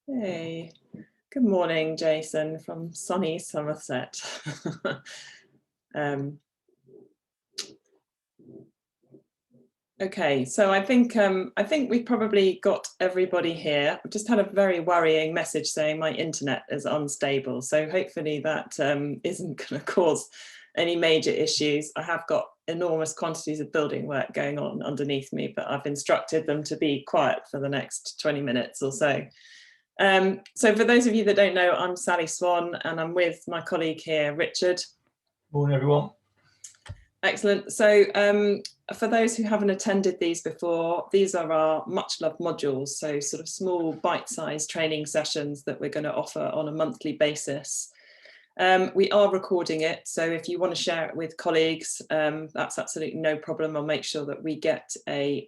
Hey, good morning, Jason from sunny Somerset. um, okay, so I think we've probably got everybody here. I've just had a very worrying message saying my internet is unstable, so hopefully that isn't going to cause any major issues. I have got enormous quantities of building work going on underneath me, but I've instructed them to be quiet for the next 20 minutes or so. So for those of you that don't know, I'm Sally Swan and I'm with my colleague here, Richard. Morning, everyone. Excellent. So for those who haven't attended these before, these are our much loved modules. So sort of small bite-sized training sessions that we're going to offer on a monthly basis. We are recording it. So if you want to share it with colleagues, that's absolutely no problem. I'll make sure that we get a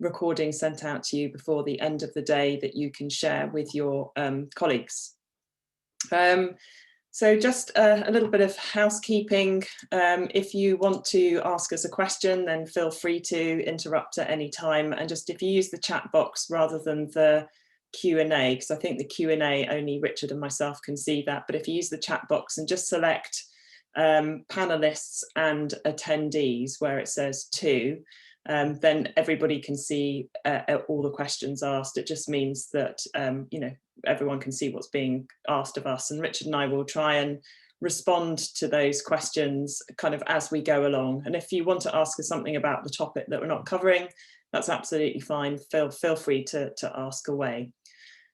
recording sent out to you before the end of the day that you can share with your colleagues. So just a little bit of housekeeping. If you want to ask us a question, then feel free to interrupt at any time. And just if you use the chat box rather than the Q&A, because I think the Q&A only Richard and myself can see that. But if you use the chat box and just select panelists and attendees where it says two, then everybody can see all the questions asked. It just means that, everyone can see what's being asked of us. And Richard and I will try and respond to those questions kind of as we go along. And if you want to ask us something about the topic that we're not covering, that's absolutely fine. Feel free to ask away.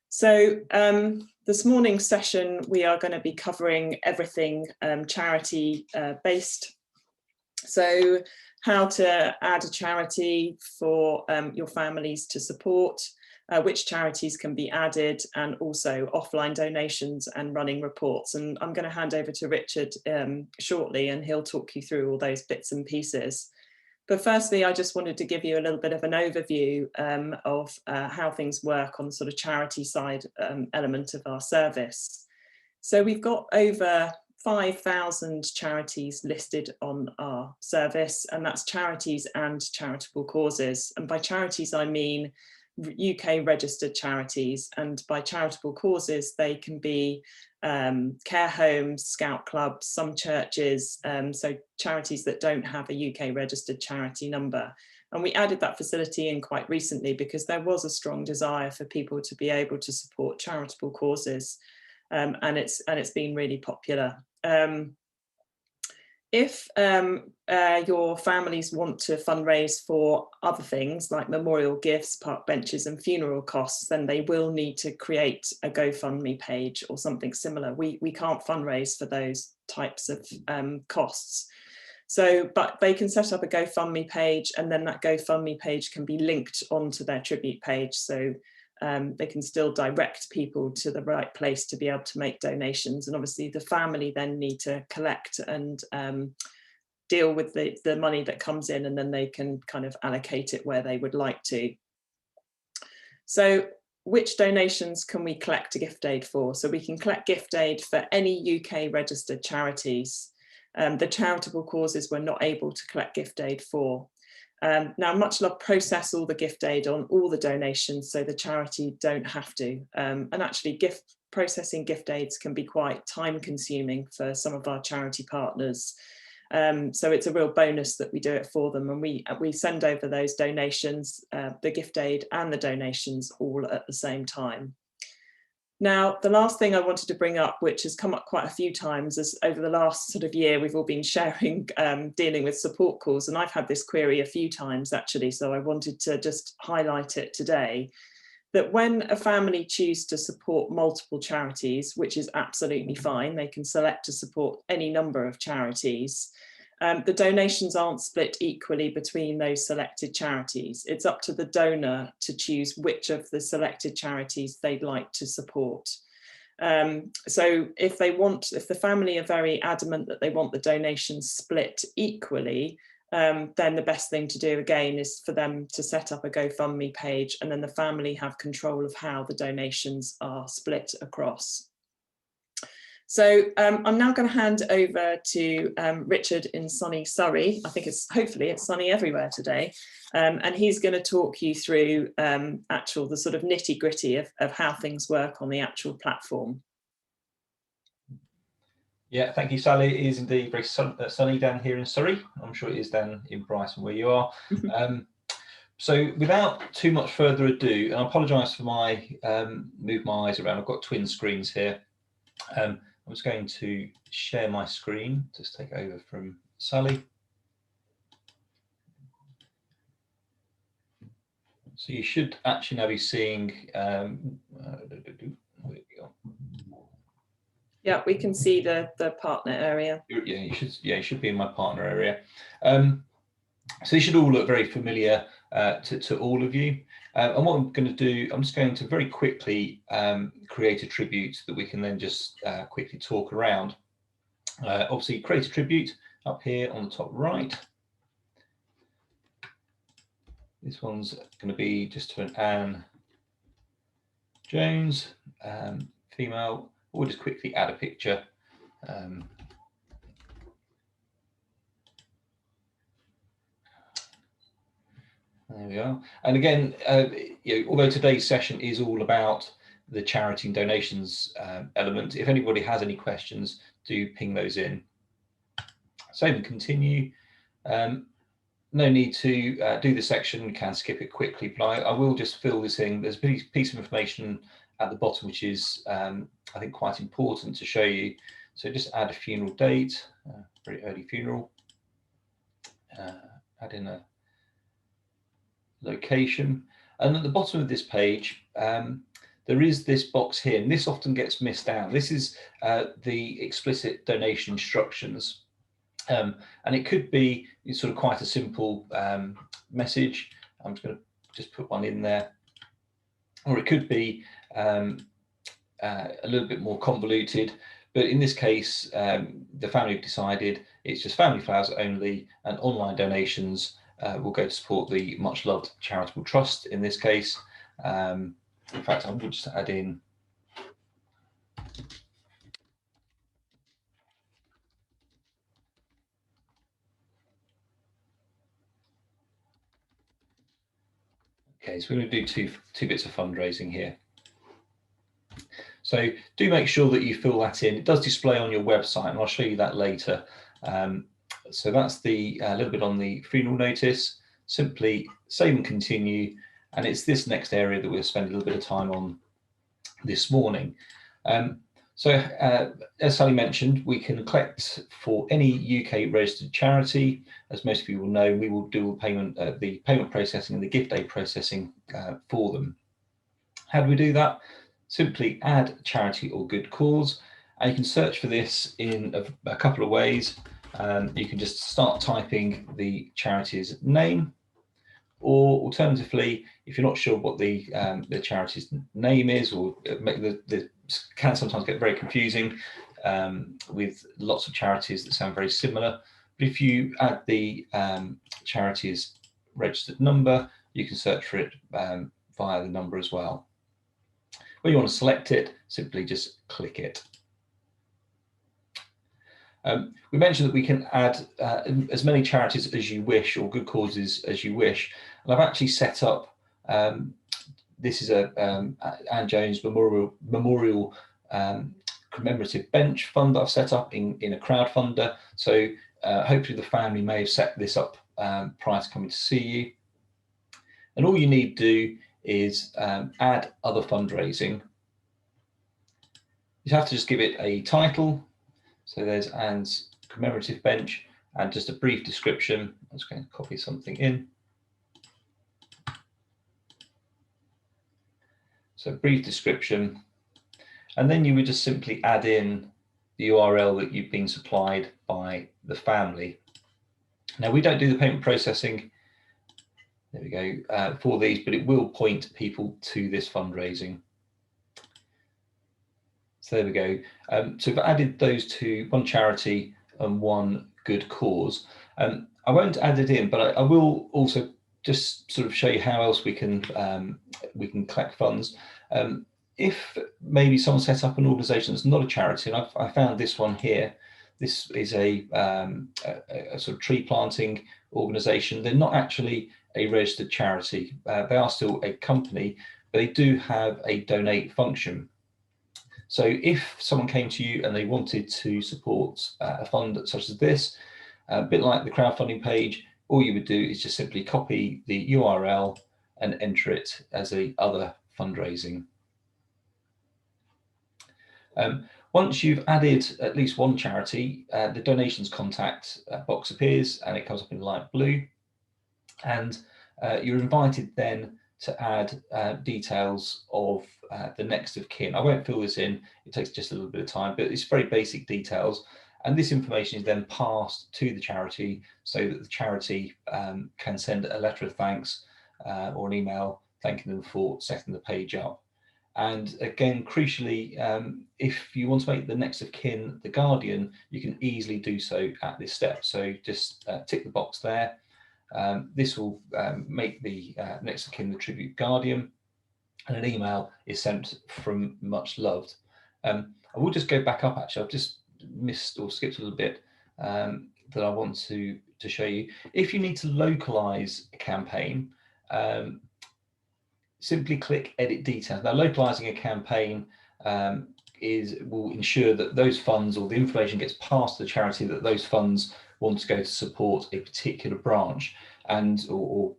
So this morning's session, we are going to be covering everything charity based. So how to add a charity for your families to support, which charities can be added, and also offline donations and running reports. And I'm going to hand over to Richard shortly, and he'll talk you through all those bits and pieces. But firstly, I just wanted to give you a little bit of an overview of how things work on the sort of charity side element of our service. So we've got over 5,000 charities listed on our service, and that's charities and charitable causes. And by charities, I mean UK registered charities, and by charitable causes, they can be care homes, scout clubs, some churches, so charities that don't have a UK registered charity number. And we added that facility in quite recently because there was a strong desire for people to be able to support charitable causes, and it's been really popular. If your families want to fundraise for other things like memorial gifts, park benches and funeral costs, then they will need to create a GoFundMe page or something similar. We can't fundraise for those types of costs. So, but they can set up a GoFundMe page, and then that GoFundMe page can be linked onto their tribute page. So they can still direct people to the right place to be able to make donations. And obviously the family then need to collect and deal with the money that comes in, and then they can kind of allocate it where they would like to. So which donations can we collect a gift aid for? So we can collect gift aid for any UK registered charities. The charitable causes we're not able to collect gift aid for. Now, Much Love process all the gift aid on all the donations, so the charity don't have to. And actually, processing gift aids can be quite time consuming for some of our charity partners. So it's a real bonus that we do it for them, and we send over those donations, the gift aid and the donations all at the same time. Now, the last thing I wanted to bring up, which has come up quite a few times, is over the last sort of year, we've all been sharing, dealing with support calls, and I've had this query a few times actually, so I wanted to just highlight it today, that when a family choose to support multiple charities, which is absolutely fine, they can select to support any number of charities, the donations aren't split equally between those selected charities. It's up to the donor to choose which of the selected charities they'd like to support. So if the family are very adamant that they want the donations split equally, then the best thing to do again is for them to set up a GoFundMe page, and then the family have control of how the donations are split across. So I'm now going to hand over to Richard in sunny Surrey. I think hopefully it's sunny everywhere today. And he's going to talk you through the sort of nitty gritty of how things work on the actual platform. Yeah, thank you, Sally. It is indeed very sunny down here in Surrey. I'm sure it is down in Brighton where you are. So without too much further ado, and I apologise for my move my eyes around. I've got twin screens here. I'm just going to share my screen. Just take over from Sally. So you should actually now be seeing. Yeah, we can see the partner area. Yeah, you should be in my partner area. So these should all look very familiar to all of you. And what I'm going to do, I'm just going to very quickly create a tribute that we can then just quickly talk around. Obviously, create a tribute up here on the top right. This one's going to be just to an Anne Jones, female. We'll just quickly add a picture. There we are. And again, although today's session is all about the charity and donations element, if anybody has any questions, do ping those in. Save and continue. No need to do the section, you can skip it quickly, but I will just fill this in. There's a piece of information at the bottom, which is, I think, quite important to show you. So just add a funeral date, very early funeral, add in a location, and at the bottom of this page there is this box here, and this often gets missed out. This is the explicit donation instructions, and it could be sort of quite a simple message. I'm just going to just put one in there, or it could be a little bit more convoluted, but in this case the family have decided it's just family flowers only, and online donations will go to support the much loved charitable trust in this case. In fact, I will just add in okay, so we're going to do two bits of fundraising here. So do make sure that you fill that in. It does display on your website, and I'll show you that later. So that's the little bit on the funeral notice. Simply save and continue, and it's this next area that we'll spend a little bit of time on this morning. So as Sally mentioned, we can collect for any UK registered charity. As most of you will know, we will do the payment processing and the gift aid processing for them. How do we do that? Simply add charity or good cause, and you can search for this in a couple of ways. You can just start typing the charity's name, or alternatively, if you're not sure what the charity's name is, or can sometimes get very confusing with lots of charities that sound very similar. But if you add the charity's registered number, you can search for it via the number as well. When you want to select it, simply just click it. We mentioned that we can add as many charities as you wish, or good causes as you wish. And I've actually set up, this is a Anne Jones Memorial Commemorative Bench Fund that I've set up in a crowdfunder. So hopefully the family may have set this up prior to coming to see you. And all you need to do is add other fundraising. You have to just give it a title. So there's Anne's Commemorative Bench, and just a brief description. I'm just going to copy something in. So brief description, and then you would just simply add in the URL that you've been supplied by the family. Now, we don't do the payment processing, there we go, for these, but it will point people to this fundraising. So there we go. So we've added those to one charity and one good cause. I won't add it in, but I will also just sort of show you how else we can collect funds. If maybe someone set up an organisation that's not a charity, and I found this one here. This is a sort of tree planting organisation. They're not actually a registered charity. They are still a company, but they do have a donate function. So if someone came to you and they wanted to support a fund such as this, a bit like the crowdfunding page, all you would do is just simply copy the URL and enter it as a other fundraising. Once you've added at least one charity, the donations contact box appears and it comes up in light blue, and you're invited then to add details of the next of kin. I won't fill this in, it takes just a little bit of time, but it's very basic details, and this information is then passed to the charity so that the charity can send a letter of thanks or an email thanking them for setting the page up. And again, crucially, if you want to make the next of kin the guardian, you can easily do so at this step. So just tick the box there. This will make the next of kin the tribute guardian, and an email is sent from Much Loved. I will just go back up, actually. I've just missed or skipped a little bit that I want to show you. If you need to localize a campaign, simply click Edit Details. Now, localizing a campaign will ensure that those funds or the information gets passed to the charity that those funds want to go to support a particular branch and or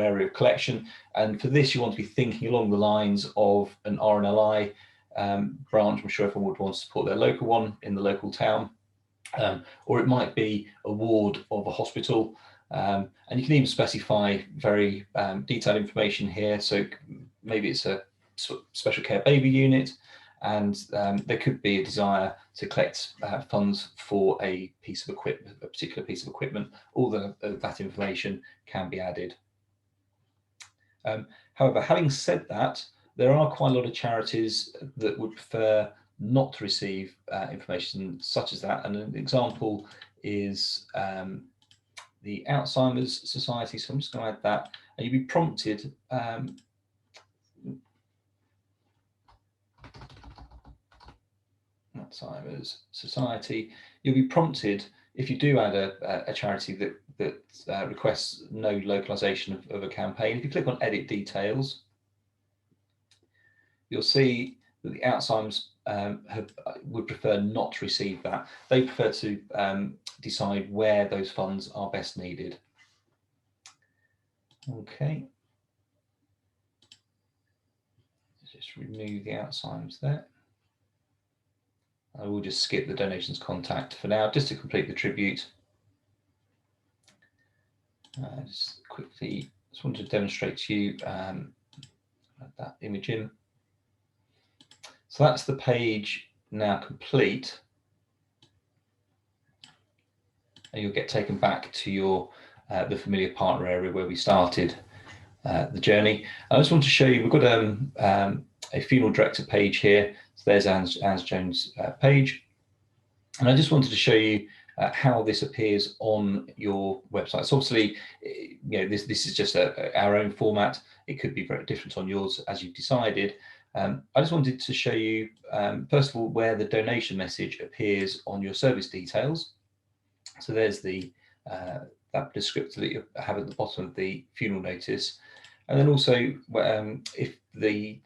area of collection. And for this, you want to be thinking along the lines of an RNLI branch. I'm sure everyone would want to support their local one in the local town, or it might be a ward of a hospital. And you can even specify very detailed information here. So maybe it's a special care baby unit, and there could be a desire to collect funds for a piece of equipment, a particular piece of equipment. All that information can be added. However, having said that, there are quite a lot of charities that would prefer not to receive information such as that. And an example is the Alzheimer's Society. So I'm just going to add that, and you'll be prompted. Alzheimer's Society. You'll be prompted if you do add a charity that requests no localization of a campaign. If you click on Edit Details, you'll see that the Alzheimer's would prefer not to receive that. They prefer to decide where those funds are best needed. Okay. Let's just remove the Alzheimer's there. I will just skip the donations contact for now, just to complete the tribute. Just wanted to demonstrate to you that image in. So that's the page now complete. And you'll get taken back to your the familiar partner area where we started the journey. I just want to show you, we've got a funeral director page here. So there's Anne's Jones page. And I just wanted to show you how this appears on your website. So obviously, this is just our own format. It could be very different on yours as you've decided. I just wanted to show you, first of all, where the donation message appears on your service details. So there's that descriptor that you have at the bottom of the funeral notice. And then also, if the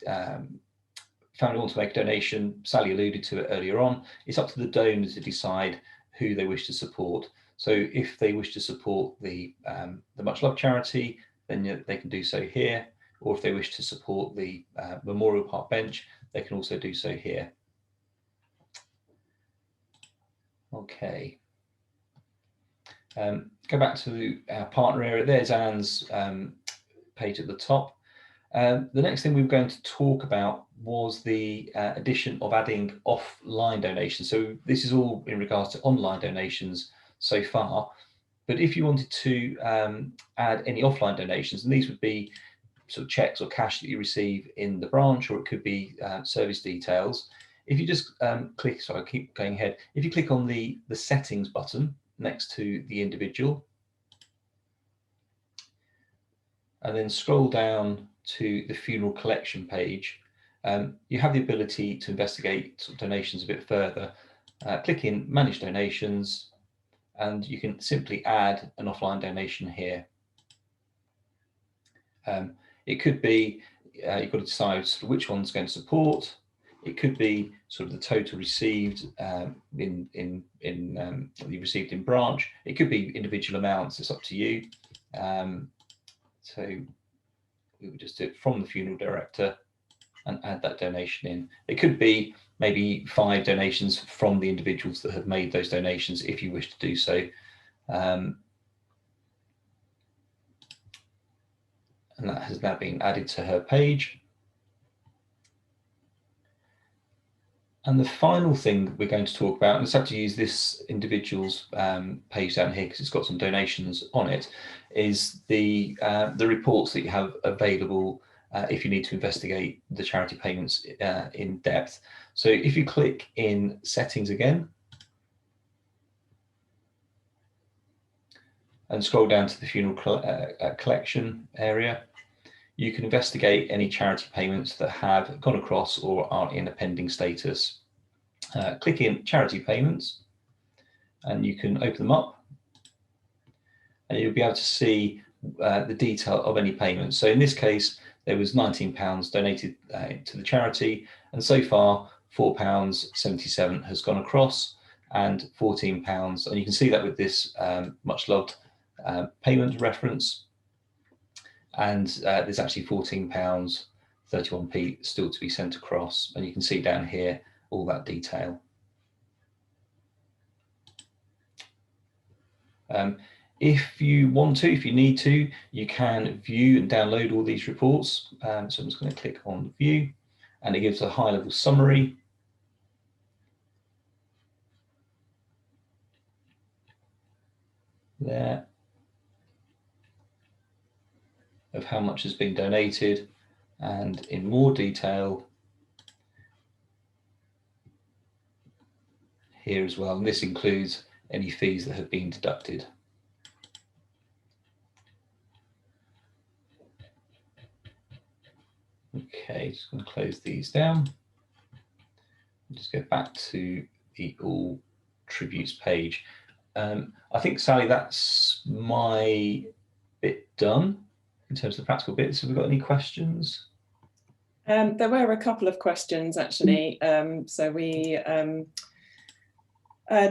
family wants to make a donation, Sally alluded to it earlier on, it's up to the donor to decide who they wish to support. So if they wish to support the Much Loved charity, then they can do so here. Or if they wish to support the Memorial Park Bench, they can also do so here. Okay. Go back to our partner area. There's Anne's page at the top. The next thing we were going to talk about was the addition of adding offline donations. So this is all in regards to online donations so far. But if you wanted to add any offline donations, and these would be sort of checks or cash that you receive in the branch, or it could be service details. If you just click, sorry, I keep going ahead. If you click on the settings button next to the individual, and then scroll down to the funeral collection page, you have the ability to investigate sort of donations a bit further. Click in Manage Donations, and you can simply add an offline donation here. It could be you've got to decide sort of which one's going to support. It could be sort of the total received you received in branch. It could be individual amounts. It's up to you. So we would just do it from the funeral director and add that donation in. It could be maybe 5 donations from the individuals that have made those donations, if you wish to do so. And that has now been added to her page. And the final thing we're going to talk about, and let's have to use this individual's page down here because it's got some donations on it, is the reports that you have available if you need to investigate the charity payments in depth. So if you click in Settings again, and scroll down to the funeral collection area, you can investigate any charity payments that have gone across or are in a pending status. Click in Charity Payments, and you can open them up, and you'll be able to see the detail of any payments. So in this case, there was £19 donated to the charity, and so far £4.77 has gone across, and £14, and you can see that with this much loved payment reference. And there's actually £14.31 still to be sent across, and you can see down here all that detail. If you want to, if you need to, you can view and download all these reports. So I'm just going to click on View, and it gives a high-level summary. There. Of how much has been donated, and in more detail here as well. And this includes any fees that have been deducted. Okay, just going to close these down. Just go back to the All Tributes page. I think, Sally, that's my bit done in terms of the practical bits. Have we got any questions? There were a couple of questions actually. So we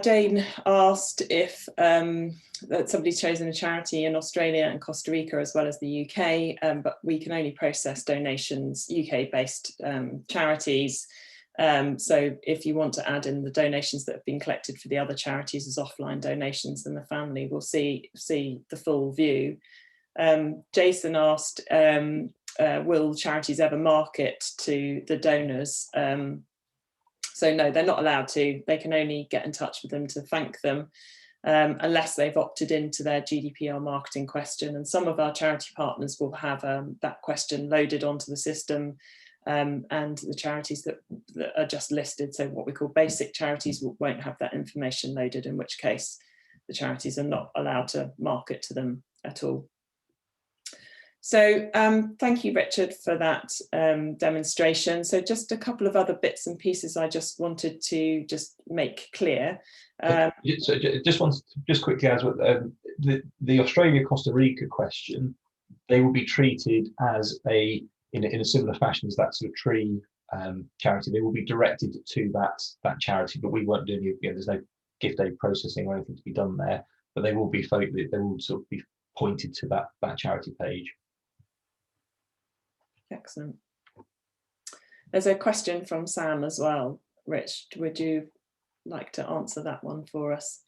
Jane asked if that somebody's chosen a charity in Australia and Costa Rica as well as the UK, but we can only process donations, UK-based charities. So if you want to add in the donations that have been collected for the other charities as offline donations, then the family will see the full view. Jason asked, will charities ever market to the donors? So no, they're not allowed to. They can only get in touch with them to thank them, unless they've opted into their GDPR marketing question. And some of our charity partners will have that question loaded onto the system, and the charities that are just listed, so what we call basic charities, won't have that information loaded, in which case the charities are not allowed to market to them at all. So thank you, Richard, for that demonstration. So just a couple of other bits and pieces I just wanted to just make clear. So just quickly, as with the Australia Costa Rica question, they will be treated as in a similar fashion as that sort of tree charity. They will be directed to that charity, but we won't do any. There's no gift aid processing or anything to be done there. But they will be sort of be pointed to that charity page. Excellent. There's a question from Sam as well. Rich, would you like to answer that one for us?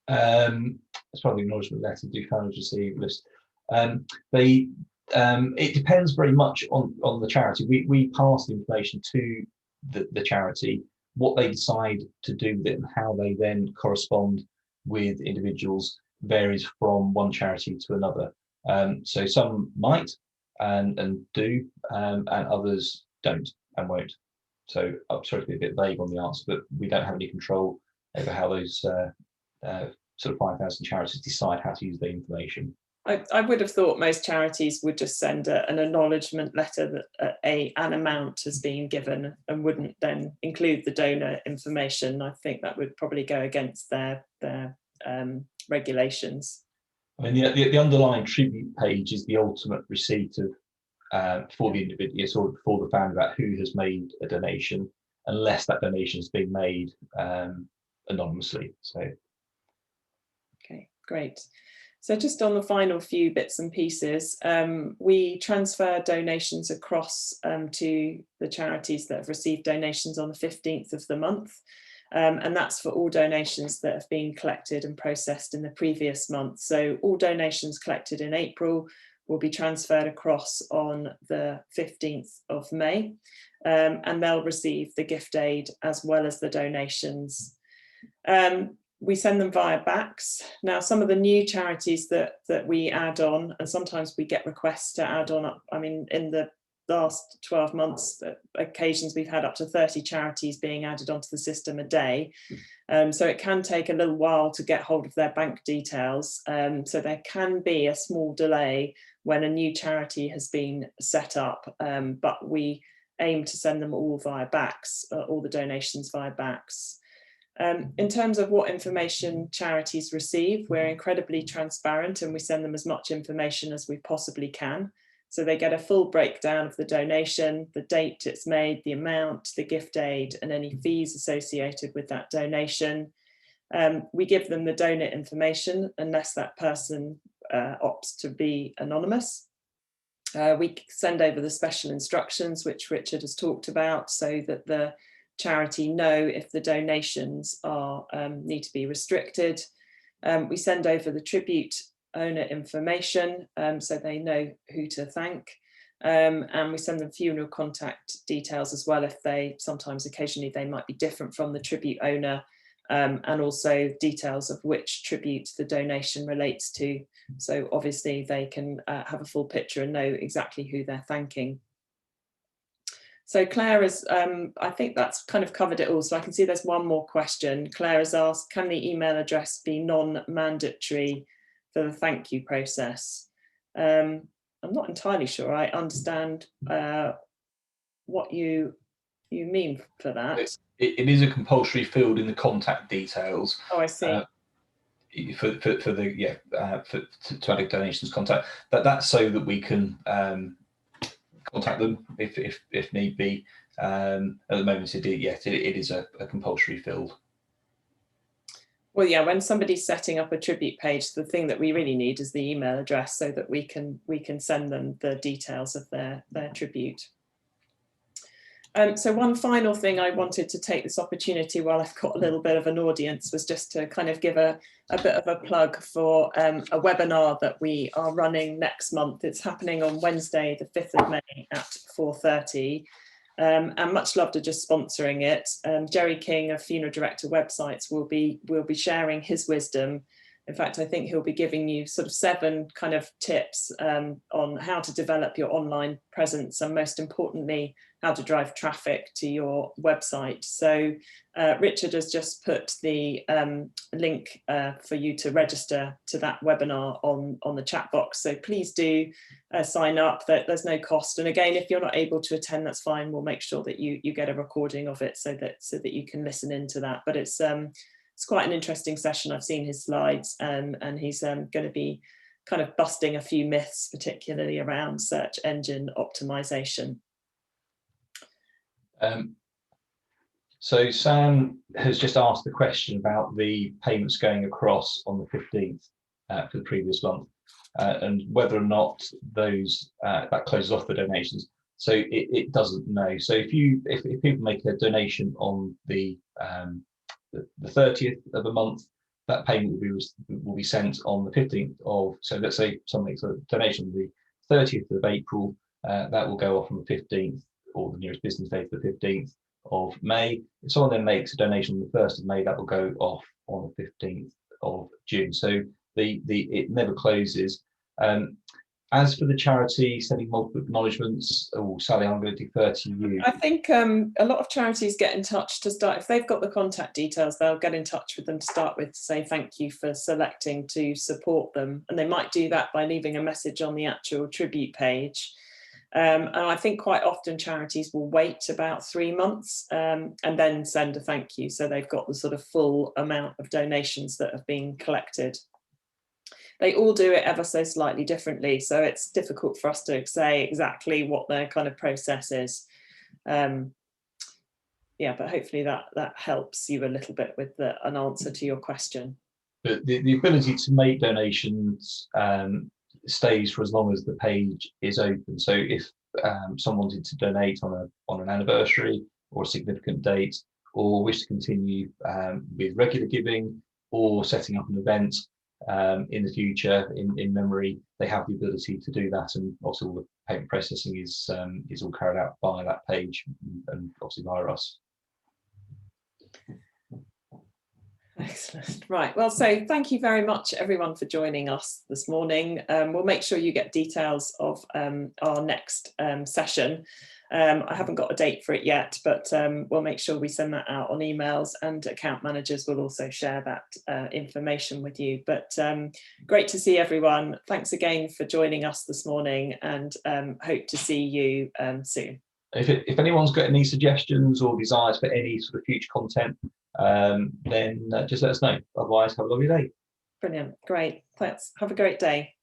It's probably an acknowledgement letter, do funds receive list. It depends very much on the charity. We pass the information to the charity. What they decide to do with it and how they then correspond with individuals varies from one charity to another. So some might and do, and others don't and won't. So I'm sorry to be a bit vague on the answer, but we don't have any control over how those sort of 5,000 charities decide how to use the information. I would have thought most charities would just send an acknowledgement letter that an amount has been given and wouldn't then include the donor information. I think that would probably go against their regulations. I mean, the underlying tribute page is the ultimate receipt of for the individual, or for the family, about who has made a donation, unless that donation has been made anonymously. So, okay, great. So just on the final few bits and pieces, we transfer donations across to the charities that have received donations on the 15th of the month. And that's for all donations that have been collected and processed in the previous month. So all donations collected in April will be transferred across on the 15th of May, and they'll receive the gift aid as well as the donations. We send them via BACS. Now, some of the new charities that we add on, and sometimes we get requests to add on, I mean, in the last 12 months, occasions we've had up to 30 charities being added onto the system a day. So it can take a little while to get hold of their bank details. So there can be a small delay when a new charity has been set up, but we aim to send them all via BACS, all the donations via BACS. In terms of what information charities receive, we're incredibly transparent and we send them as much information as we possibly can. So they get a full breakdown of the donation, the date it's made, the amount, the gift aid, and any fees associated with that donation. We give them the donor information unless that person opts to be anonymous. We send over the special instructions, which Richard has talked about, so that the charity know if the donations are need to be restricted. We send over the tribute owner information so they know who to thank, and we send them funeral contact details as well, if they sometimes occasionally they might be different from the tribute owner, and also details of which tribute the donation relates to, so obviously they can have a full picture and know exactly who they're thanking. So Claire has, I think that's kind of covered it all. So I can see there's one more question. Claire has asked, can the email address be non-mandatory for the thank you process? I'm not entirely sure I understand what you mean for that. It is a compulsory field in the contact details. Oh, I see. For the to add a donations contact, that's so that we can contact them if need be. At the moment, it is a compulsory field. Well, yeah, when somebody's setting up a tribute page, the thing that we really need is the email address so that we can send them the details of their tribute. So one final thing I wanted to take this opportunity while I've got a little bit of an audience was just to kind of give a bit of a plug for a webinar that we are running next month. It's happening on Wednesday, the 5th of May at 4:30. And Much Loved are just sponsoring it. Jerry King of Funeral Director Websites will be sharing his wisdom. In fact, I think he'll be giving you sort of 7 kind of tips on how to develop your online presence, and most importantly, how to drive traffic to your website. So Richard has just put the link for you to register to that webinar on the chat box. So please do sign up. There's no cost. And again, if you're not able to attend, that's fine. We'll make sure that you get a recording of it so that you can listen into that. But it's quite an interesting session. I've seen his slides, and he's going to be kind of busting a few myths, particularly around search engine optimization. So Sam has just asked the question about the payments going across on the 15th for the previous month, and whether or not those that closes off the donations. So it doesn't know. So if people make a donation on the 30th of the month, that payment will be sent on the 15th of. So let's say someone makes a donation on the 30th of April, that will go off on the 15th, or the nearest business day to the 15th of May. If someone then makes a donation on the 1st of May, that will go off on the 15th of June. So it never closes. As for the charity sending multiple acknowledgements, oh, Sally, I'm going to defer to you. I think a lot of charities get in touch to start. If they've got the contact details, they'll get in touch with them to start with to say thank you for selecting to support them. And they might do that by leaving a message on the actual tribute page. And I think quite often charities will wait about 3 months and then send a thank you. So they've got the sort of full amount of donations that have been collected. They all do it ever so slightly differently, so it's difficult for us to say exactly what their kind of process is. Yeah, but hopefully that helps you a little bit with an answer to your question. But the ability to make donations stays for as long as the page is open. So if someone wanted to donate on an anniversary or a significant date, or wish to continue with regular giving or setting up an event in the future in memory, they have the ability to do that. And also all the payment processing is all carried out via that page and obviously via us. Excellent. Right. Well, so thank you very much, everyone, for joining us this morning. We'll make sure you get details of our next session. I haven't got a date for it yet, but we'll make sure we send that out on emails, and account managers will also share that information with you. But great to see everyone. Thanks again for joining us this morning, and hope to see you soon. If anyone's got any suggestions or desires for any sort of future content, then just let us know. Otherwise, have a lovely day. Brilliant. Great. Thanks. Have a great day.